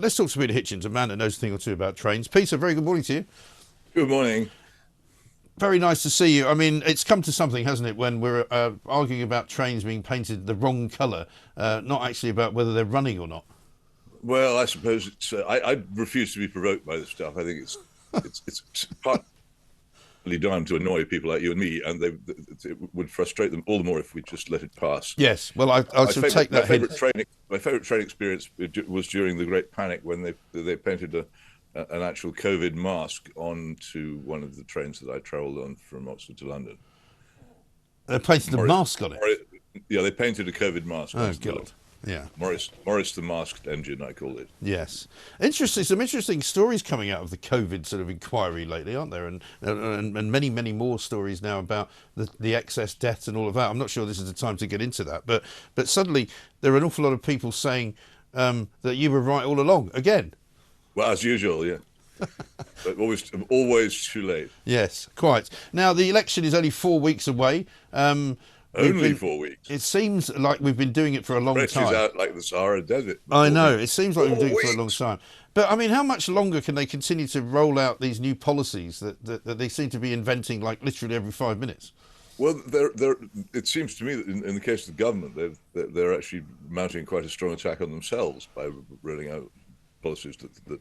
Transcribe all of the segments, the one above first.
Let's talk to Peter Hitchens, a man that knows a thing or two about trains. Peter, very good morning to you. Good morning. Very nice to see you. I mean, it's come to something, hasn't it, when we're arguing about trains being painted the wrong colour, not actually about whether they're running or not. Well, I suppose it's. I refuse to be provoked by this stuff. I think it's partly done to annoy people like you and me, and it would frustrate them all the more if we just let it pass. Yes, well, I My shall take favorite, my that hint. favorite training, my favorite train experience was during the Great Panic when they painted an actual COVID mask onto one of the trains that I travelled on from Oxford to London. They painted a Morris, mask on it. Morris, yeah, they painted a COVID mask Oh, onto the God. Yeah. Morris the Masked Engine, I called it. Yes, interesting. Some interesting stories coming out of the COVID sort of inquiry lately, aren't there? And many more stories now about the excess deaths and all of that. I'm not sure this is the time to get into that, but suddenly there are an awful lot of people saying that you were right all along. Again, Well, as usual, yeah. But always too late. yes, quite. Now the election is only 4 weeks away. We've Only been. 4 weeks. It seems like we've been doing it for a long Stretches time. out like the Sahara Desert. I Four know. weeks. It seems like we've been doing Four it for a long weeks. time. But I mean, how much longer can they continue to roll out these new policies that they seem to be inventing like literally every 5 minutes? Well, it seems to me that in the case of the government, they're actually mounting quite a strong attack on themselves by rolling out policies that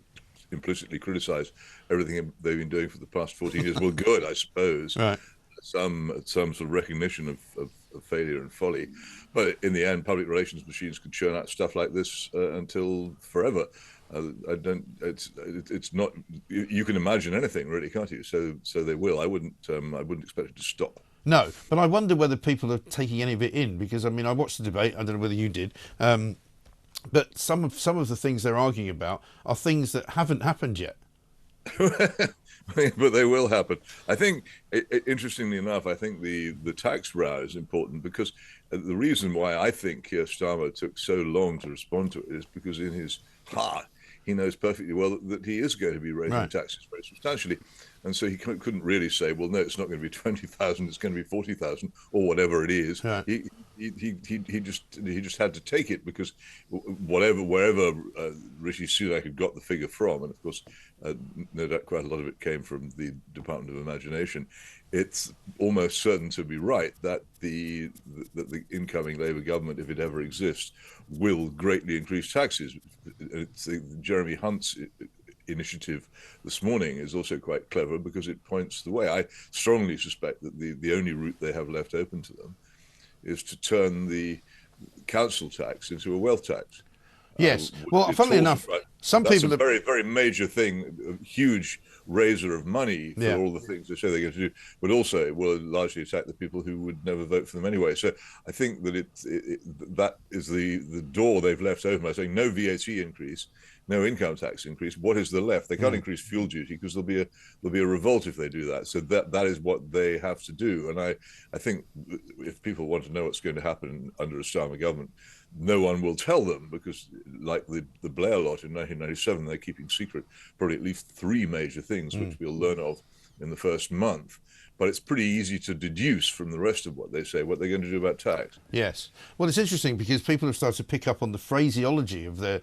implicitly criticise everything they've been doing for the past 14 years. Well, good, I suppose. Right. Some sort of recognition of failure and folly, but in the end, public relations machines can churn out stuff like this until forever. I don't. It's not. You can imagine anything, really, can't you? So they will. I wouldn't expect it to stop. No, but I wonder whether people are taking any of it in because I mean, I watched the debate. I don't know whether you did. But some of the things they're arguing about are things that haven't happened yet. But they will happen. I think, interestingly enough, I think the tax row is important because the reason why I think Keir Starmer took so long to respond to it is because in his heart he knows perfectly well that he is going to be raising Right. taxes very substantially, and so he couldn't really say, well, no, it's not going to be 20,000, it's going to be 40,000 or whatever it is. Right. He just had to take it because wherever Rishi Sunak had got the figure from, and of course, no doubt quite a lot of it came from the Department of Imagination. It's almost certain to be right that the incoming Labour government, if it ever exists, will greatly increase taxes. Jeremy Hunt's initiative this morning is also quite clever because it points the way. I strongly suspect that the only route they have left open to them is to turn the council tax into a wealth tax. Yes. Well, funnily enough, some That's a people have. very major thing, a huge raiser of money for Yeah. all the things they say they're going to do, but also it will largely attack the people who would never vote for them anyway. So I think that that is the door they've left open by saying no VAT increase, no income tax increase. What is the left? They can't increase fuel duty because there'll be a revolt if they do that. So that is what they have to do. And I think if people want to know what's going to happen under a Starmer government, no one will tell them because, like the Blair lot in 1997, they're keeping secret probably at least three major things which we'll learn of in the first month. But it's pretty easy to deduce from the rest of what they say what they're going to do about tax. Yes. Well, it's interesting because people have started to pick up on the phraseology of their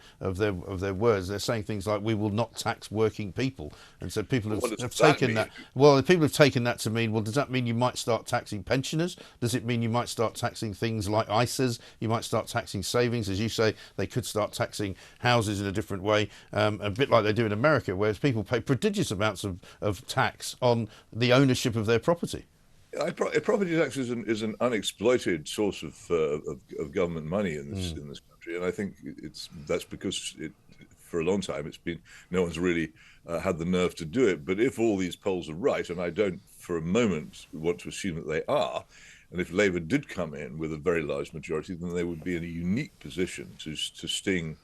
words. They're saying things like "we will not tax working people," and so people What does have that taken mean? that. Well, people have taken that to mean, well, does that mean you might start taxing pensioners? Does it mean you might start taxing things like ISAs? You might start taxing savings, as you say. They could start taxing houses in a different way, a bit like they do in America, whereas people pay prodigious amounts of tax on the ownership of their property. Property tax is an unexploited source of government money in this country, and I think that's because for a long time it's been no one's really had the nerve to do it. But if all these polls are right, and I don't for a moment want to assume that they are, and if Labour did come in with a very large majority, then they would be in a unique position to sting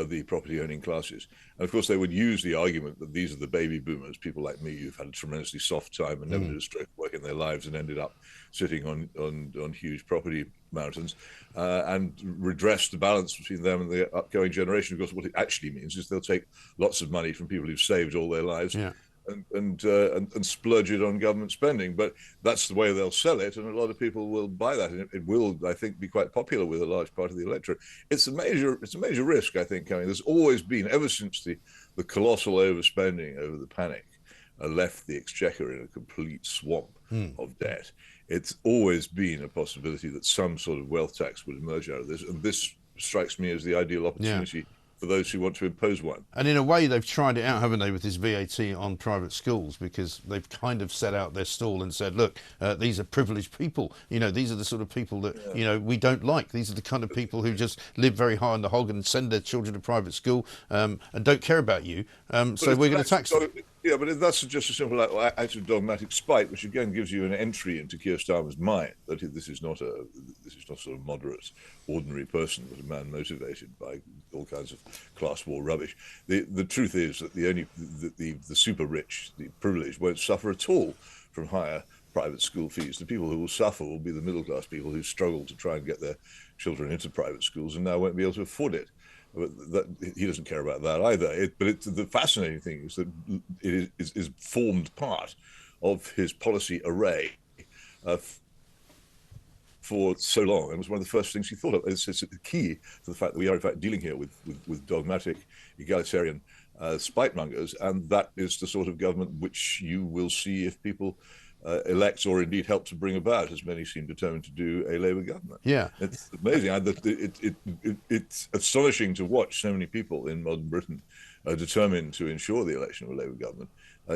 the property owning classes. And of course, they would use the argument that these are the baby boomers, people like me who've had a tremendously soft time and never did a stroke of work in their lives and ended up sitting on huge property mountains, and redress the balance between them and the upcoming generation. Of course, what it actually means is they'll take lots of money from people who've saved all their lives. Yeah. and splurge it on government spending. But that's the way they'll sell it, and a lot of people will buy that, and it will, I think, be quite popular with a large part of the electorate. It's a major risk, I think, coming. There's always been, ever since the colossal overspending over the panic left the exchequer in a complete swamp of debt. It's always been a possibility that some sort of wealth tax would emerge out of this, and this strikes me as the ideal opportunity for those who want to impose one. And in a way, they've tried it out, haven't they, with this VAT on private schools, because they've kind of set out their stall and said, look, these are privileged people. You know, these are the sort of people that, you know, we don't like. These are the kind of people who just live very high on the hog and send their children to private school and don't care about you. So we're going to tax them. Yeah, but that's just a simple act of dogmatic spite, which again gives you an entry into Keir Starmer's mind that this is not sort of moderate, ordinary person, but a man motivated by all kinds of class war rubbish. The truth is that the super rich, the privileged, won't suffer at all from higher private school fees. The people who will suffer will be the middle class people who struggle to try and get their children into private schools and now won't be able to afford it. But he doesn't care about that either. The fascinating thing is that it is formed part of his policy array for so long, and was one of the first things he thought of. It's key to the fact that we are in fact dealing here with dogmatic, egalitarian spite-mongers, and that is the sort of government which you will see if people elect or indeed help to bring about, as many seem determined to do, a Labour government. Yeah, it's amazing. It's astonishing to watch so many people in modern Britain determined to ensure the election of a Labour government,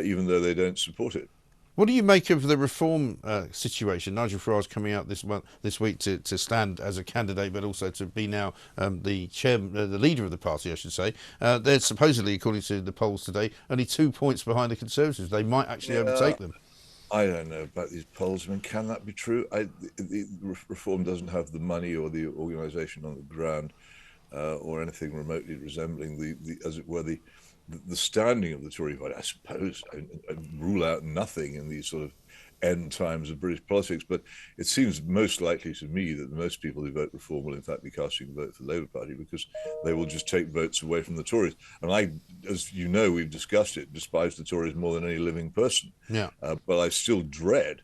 even though they don't support it. What do you make of the reform situation? Nigel Farage coming out this week to stand as a candidate, but also to be now the leader of the party, I should say. They're supposedly, according to the polls today, only 2 points behind the Conservatives. They might actually overtake them. I don't know about these polls. I mean, can that be true? The reform doesn't have the money or the organisation on the ground, or anything remotely resembling as it were, the standing of the Tory party. I suppose I rule out nothing in these sort of end times of British politics, but it seems most likely to me that most people who vote Reform will in fact be casting a vote for the Labour Party, because they will just take votes away from the Tories. And I, as you know, we've discussed it, despise the Tories more than any living person. Yeah. But I still dread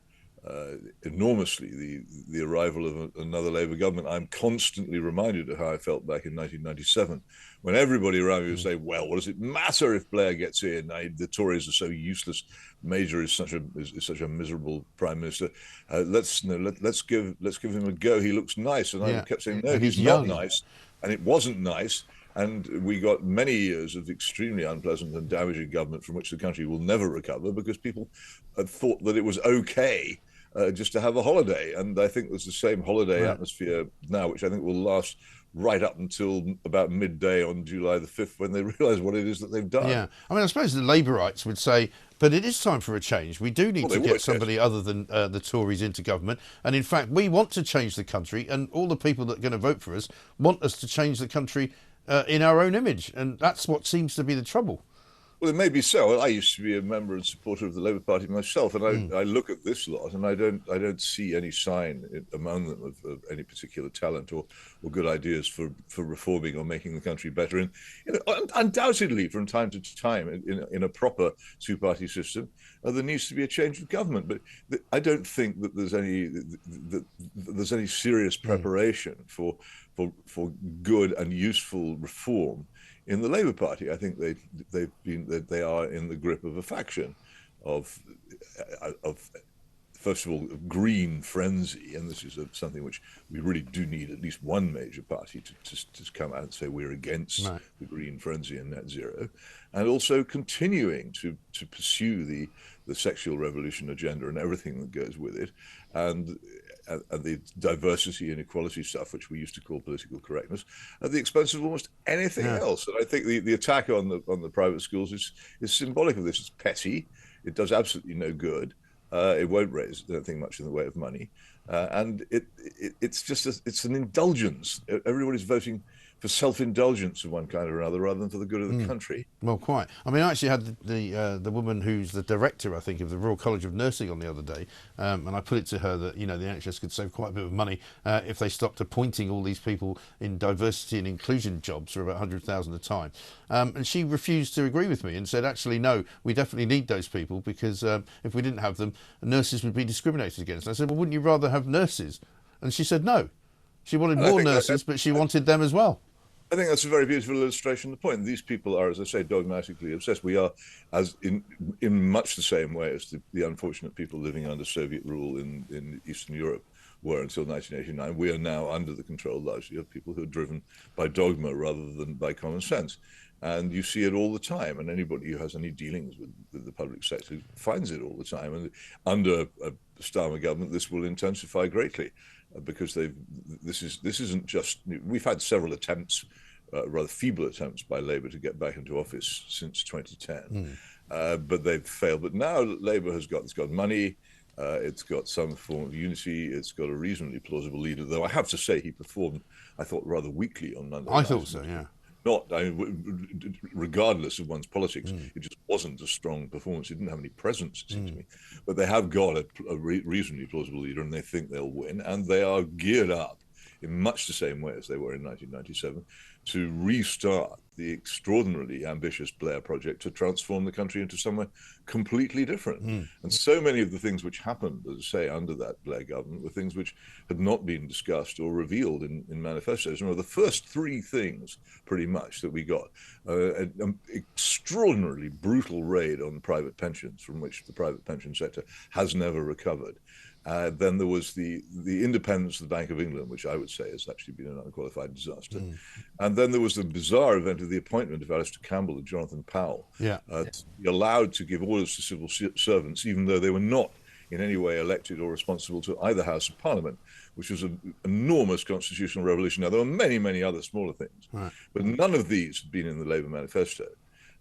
enormously the arrival of another Labour government. I'm constantly reminded of how I felt back in 1997, when everybody around me would say, well, what does it matter if Blair gets in? The Tories are so useless. Major is such a miserable prime minister. Let's give him a go. He looks nice. And I kept saying, no, he's not nice. And it wasn't nice. And we got many years of extremely unpleasant and damaging government from which the country will never recover, because people had thought that it was okay just to have a holiday. And I think there's the same holiday atmosphere now, which I think will last right up until about midday on July the 5th, when they realise what it is that they've done. Yeah, I mean, I suppose the Labourites would say, but it is time for a change. We do need to get somebody other than the Tories into government. And in fact, we want to change the country, and all the people that are going to vote for us want us to change the country in our own image. And that's what seems to be the trouble. Well, it may be so. I used to be a member and supporter of the Labour Party myself, and I look at this lot, and I don't see any sign among them of any particular talent or good ideas for reforming or making the country better. And undoubtedly, from time to time, in a proper two-party system, there needs to be a change of government. But I don't think that there's any serious preparation for good and useful reform in the Labour Party. I think they are in the grip of a faction of first of all, green frenzy, and this is something which we really do need at least one major party to come out and say we're against the green frenzy and net zero, and also continuing to pursue the sexual revolution agenda and everything that goes with it, and the diversity and equality stuff, which we used to call political correctness, at the expense of almost anything else. And I think the attack on the private schools is symbolic of this. It's petty. It does absolutely no good. It won't raise, I don't think, much in the way of money, and it's just it's an indulgence. Everybody's voting for self-indulgence of one kind or another, rather than for the good of the country. Well, quite. I mean, I actually had the woman who's the director, I think, of the Royal College of Nursing on the other day, and I put it to her that, you know, the NHS could save quite a bit of money if they stopped appointing all these people in diversity and inclusion jobs for about 100,000 a time. And she refused to agree with me and said, actually, no, we definitely need those people because if we didn't have them, nurses would be discriminated against. And I said, well, wouldn't you rather have nurses? And she said no. She wanted more nurses, but she wanted them as well. I think that's a very beautiful illustration of the point. These people are, as I say, dogmatically obsessed. We are, as in much the same way as the unfortunate people living under Soviet rule in Eastern Europe were until 1989. We are now under the control largely of people who are driven by dogma rather than by common sense. And you see it all the time. And anybody who has any dealings with the public sector finds it all the time. And under a Starmer government, this will intensify greatly. Because this isn't just, we've had several attempts, rather feeble attempts by Labour to get back into office since 2010, but they've failed. But now Labour it's got money, it's got some form of unity, it's got a reasonably plausible leader. Though I have to say he performed, I thought, rather weakly on Monday. I thought so, yeah. Regardless of one's politics, it just wasn't a strong performance. It didn't have any presence, it seems to me. But they have got a reasonably plausible leader, and they think they'll win. And they are geared up in much the same way as they were in 1997 to restart the extraordinarily ambitious Blair project to transform the country into somewhere completely different. And so many of the things which happened, as I say, under that Blair government were things which had not been discussed or revealed in manifestos. Remember, the first three things, pretty much, that we got, an extraordinarily brutal raid on private pensions, from which the private pension sector has never recovered. Then there was the independence of the Bank of England, which I would say has actually been an unqualified disaster. And then there was the bizarre event of the appointment of Alistair Campbell and Jonathan Powell, to be allowed to give orders to civil servants, even though they were not in any way elected or responsible to either House of Parliament, which was an enormous constitutional revolution. Now, there were many, many other smaller things, but none of these had been in the Labour manifesto.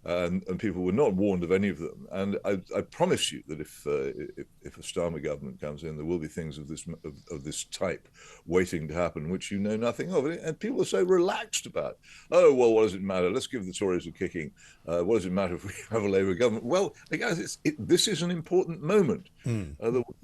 And people were not warned of any of them. And I promise you that if a Starmer government comes in, there will be things of this type waiting to happen, which you know nothing of. And people are so relaxed about, oh, well, what does it matter? Let's give the Tories a kicking. What does it matter if we have a Labour government? Well, guys, this is an important moment.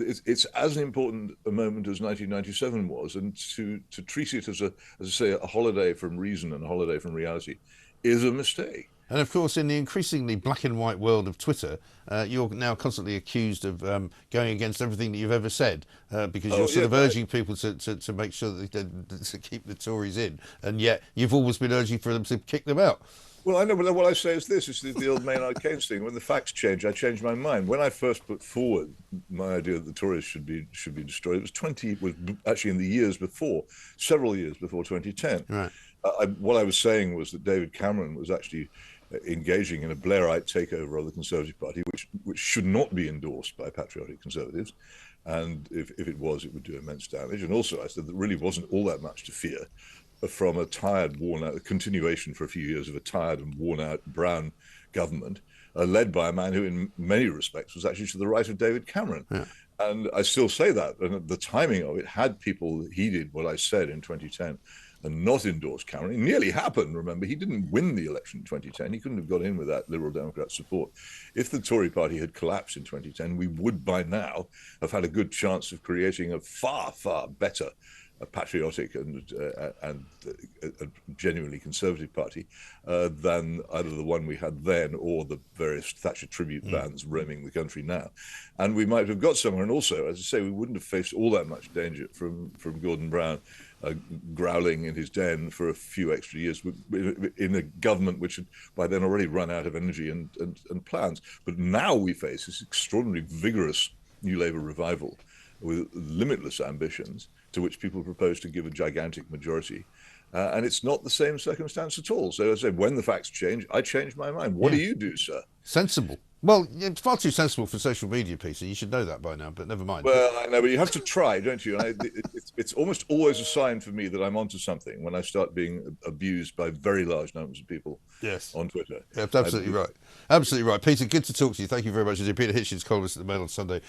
It's as important a moment as 1997 was. And to treat it as I say, a holiday from reason and a holiday from reality is a mistake. And of course, in the increasingly black and white world of Twitter, you're now constantly accused of going against everything that you've ever said, because you're sort of urging people to make sure that to keep the Tories in, and yet you've always been urging for them to kick them out. Well, I know, but what I say is this: it's the old Maynard Keynes thing. When the facts change, I change my mind. When I first put forward my idea that the Tories should be destroyed, it was actually in the years before, several years before 2010. Right. What I was saying was that David Cameron was actually engaging in a Blairite takeover of the Conservative Party, which should not be endorsed by patriotic Conservatives. And if it was, it would do immense damage. And also, I said there really wasn't all that much to fear from a tired, worn-out, a continuation for a few years of a tired and worn-out Brown government, led by a man who, in many respects, was actually to the right of David Cameron. Yeah. And I still say that. And the timing of it, had people heeded what I said in 2010, and not endorse Cameron. It nearly happened, remember. He didn't win the election in 2010. He couldn't have got in with that Liberal Democrat support. If the Tory party had collapsed in 2010, we would by now have had a good chance of creating a far, far better patriotic and genuinely conservative party than either the one we had then or the various Thatcher tribute bands roaming the country now. And we might have got somewhere. And also, as I say, we wouldn't have faced all that much danger from Gordon Brown growling in his den for a few extra years in a government which had by then already run out of energy and plans. But now we face this extraordinarily vigorous New Labour revival with limitless ambitions to which people propose to give a gigantic majority. And it's not the same circumstance at all. So as I say, when the facts change, I change my mind. What do you do, sir? Sensible. Well, it's far too sensible for social media, Peter. You should know that by now, but never mind. Well, I know, but you have to try, don't you? And it's almost always a sign for me that I'm onto something when I start being abused by very large numbers of people on Twitter. Yeah, absolutely right. Absolutely right. Peter, good to talk to you. Thank you very much. Peter Hitchens, columnist at the Mail on Sunday.